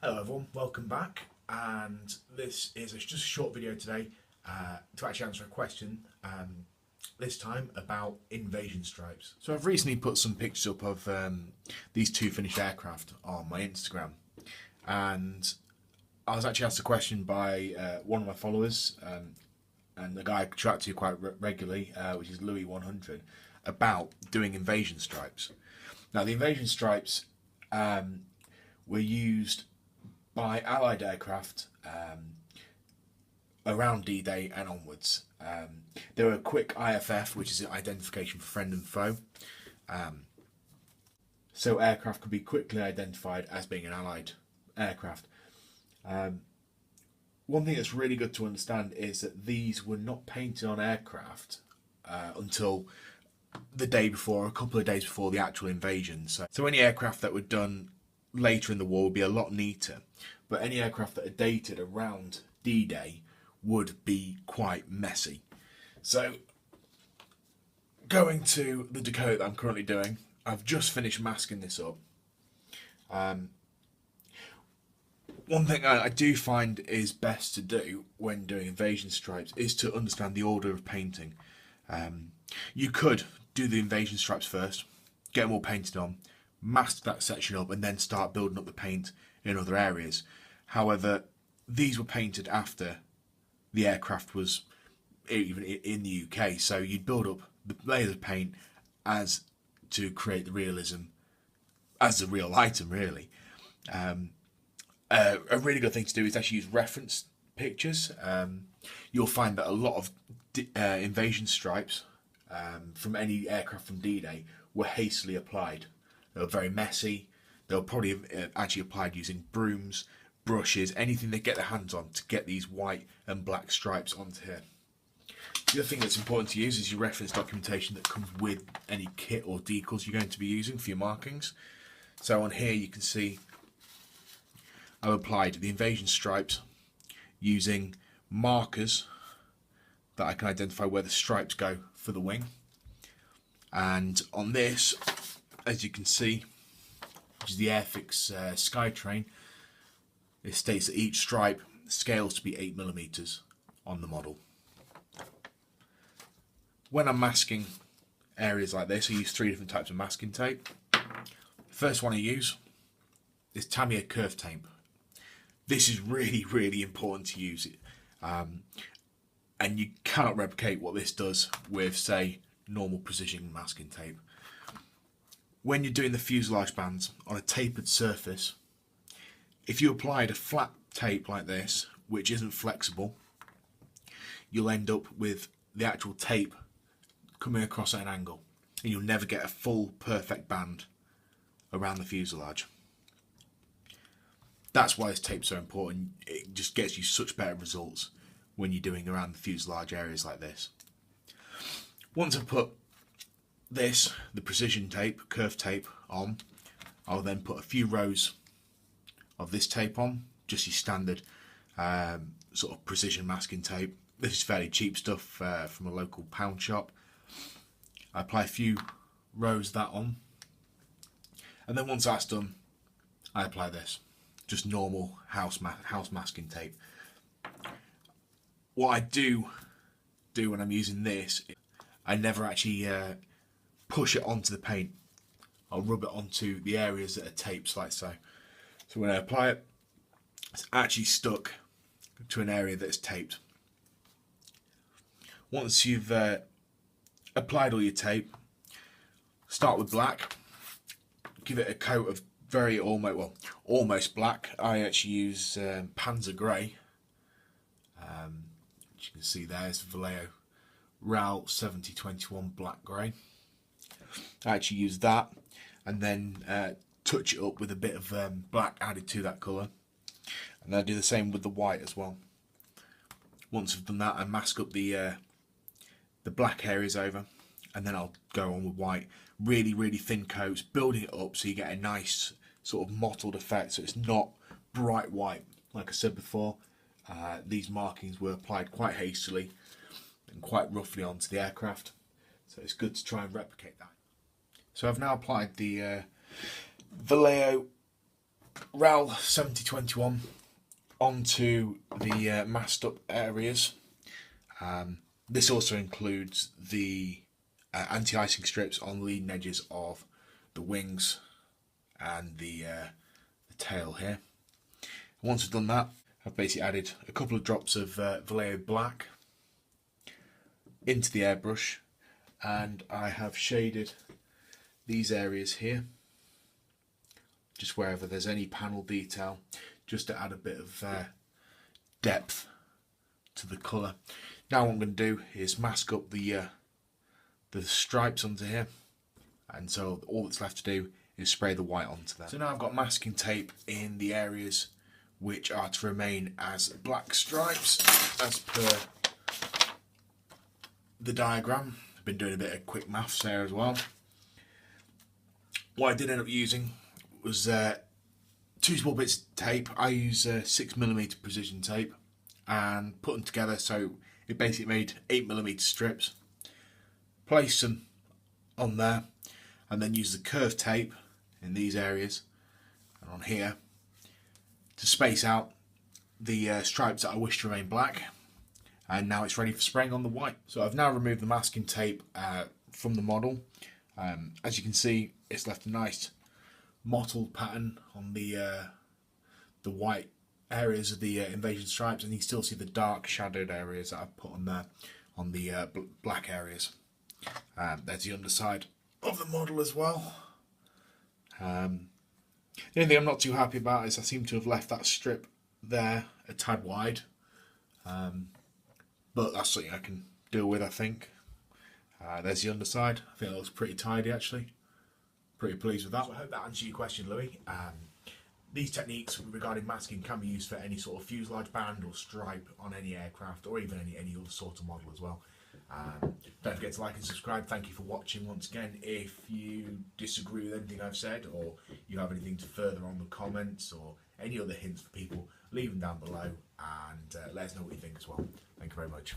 Hello everyone, welcome back, and this is just a short video today to actually answer a question, this time about invasion stripes. So I've recently put some pictures up of these two finished aircraft on my Instagram, and I was actually asked a question by one of my followers, and the guy I chat to quite regularly, which is Louis100, about doing invasion stripes. Now the invasion stripes were used by Allied aircraft around D-Day and onwards. They were a quick IFF, which is identification for friend and foe. So aircraft could be quickly identified as being an Allied aircraft. One thing that's really good to understand is that these were not painted on aircraft until the day before, a couple of days before the actual invasion. So any aircraft that were done later in the war would be a lot neater, but any aircraft that are dated around D-Day would be quite messy. So going to the Dakota that I'm currently doing, I've just finished masking this up. One thing I do find is best to do when doing invasion stripes is to understand the order of painting. You could do the invasion stripes first, get them all painted on, mask that section up, and then start building up the paint in other areas. However, these were painted after the aircraft was even in the UK, so you'd build up the layers of paint as to create the realism as the real item, really. A really good thing to do is actually use reference pictures. You'll find that a lot of invasion stripes from any aircraft from D-Day were hastily applied. They were very messy. They were probably actually applied using brooms, brushes, anything they get their hands on to get these white and black stripes onto here. The other thing that's important to use is your reference documentation that comes with any kit or decals you're going to be using for your markings. So on here you can see I've applied the invasion stripes using markers that I can identify where the stripes go for the wing. And on this, as you can see, which is the Airfix Skytrain, it states that each stripe scales to be 8mm on the model. When I'm masking areas like this, I use 3 different types of masking tape. The first one I use is Tamiya curve tape. This is really important to use it, and you cannot replicate what this does with, say, normal precision masking tape. When you're doing the fuselage bands on a tapered surface, if you applied a flat tape like this, which isn't flexible, you'll end up with the actual tape coming across at an angle, and you'll never get a full perfect band around the fuselage. That's why this tape's so important. It just gets you such better results when you're doing around the fuselage areas like this. Once I've put this, the precision tape, curve tape, on, I'll then put a few rows of this tape on, just your standard sort of precision masking tape. This is fairly cheap stuff from a local pound shop. I apply a few rows of that on, and then once that's done, I apply this, just normal house masking tape. What I do when I'm using this, I never actually push it onto the paint. I'll rub it onto the areas that are taped like so. So when I apply it, it's actually stuck to an area that's taped. Once you've applied all your tape, start with black, give it a coat of almost black. I actually use Panzer Grey, which you can see there is Vallejo RAL 7021 black grey. I actually use that and then touch it up with a bit of black added to that colour, and I do the same with the white as well. Once I've done that, I mask up the black areas over, and then I'll go on with white, really thin coats, building it up so you get a nice sort of mottled effect, so it's not bright white. Like I said before, these markings were applied quite hastily and quite roughly onto the aircraft, so it's good to try and replicate that. So I've now applied the Vallejo RAL 7021 onto the masked up areas. This also includes the anti-icing strips on the leading edges of the wings and the tail here. Once I've done that, I've basically added a couple of drops of Vallejo black into the airbrush, and I have shaded these areas here, just wherever there's any panel detail, just to add a bit of depth to the colour. Now what I'm going to do is mask up the stripes onto here, and so all that's left to do is spray the white onto that. So now I've got masking tape in the areas which are to remain as black stripes as per the diagram. I've been doing a bit of quick maths there as well. What I did end up using was 2 small bits of tape. I use 6mm precision tape and put them together, so it basically made 8mm strips. Place them on there and then use the curved tape in these areas and on here to space out the stripes that I wish to remain black. And now it's ready for spraying on the white. So I've now removed the masking tape from the model. As you can see, it's left a nice mottled pattern on the white areas of the invasion stripes, and you can still see the dark shadowed areas that I've put on there on the black areas. There's the underside of the model as well. The only thing I'm not too happy about is I seem to have left that strip there a tad wide, but that's something I can deal with, I think. There's the underside. I think that looks pretty tidy actually. Pretty pleased with that. So I hope that answers your question, Louis. These techniques regarding masking can be used for any sort of fuselage band or stripe on any aircraft, or even any other sort of model as well. Don't forget to like and subscribe. Thank you for watching once again. If you disagree with anything I've said, or you have anything to further on the comments, or any other hints for people, leave them down below and let us know what you think as well. Thank you very much.